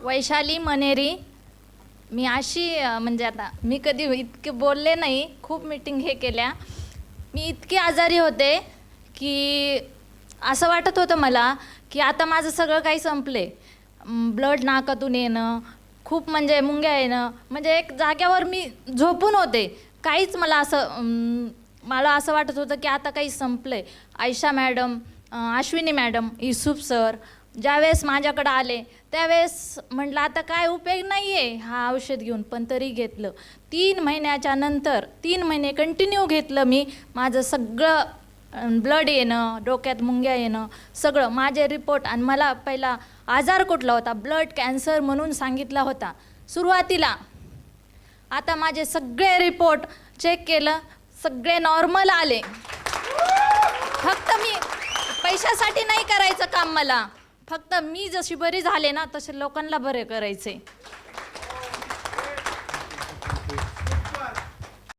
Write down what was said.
वैशाली मनेरी. मी अशी म्हणजे आता मी कधी इतके बोलले नाही, खूप मीटिंग हे केल्या. मी इतकी आजारी होते की असं वाटत होतं मला की आता माझं सगळं काही संपले. ब्लड नाकातून येणं, खूप म्हणजे मुंग्या येणं, म्हणजे एक जाग्यावर मी झोपून होते. काहीच मला मला असं वाटत होतं की आता काही संपलंय. Ayesha madam, Ashwini madam, Yusuf sir ज्यावेळेस माझ्याकडं आले त्यावेळेस म्हटलं आता काय उपयोग नाही आहे हा औषध घेऊन, पण तरी घेतलं. 3 महिन्याच्या नंतर 3 महिने कंटिन्यू घेतलं मी. माझं सगळं ब्लड येणं, डोक्यात मुंग्या येणं, सगळं माझे रिपोर्ट. आणि मला पहिला आजार कुठला होता, ब्लड कॅन्सर म्हणून सांगितला होता सुरुवातीला. आता माझे सगळे रिपोर्ट चेक केलं, सगळे नॉर्मल आले. फक्त मी पैशासाठी नाही करायचं काम मला, फक्त मी जशी बरी झाले ना तसे लोकांना बरे करायचे.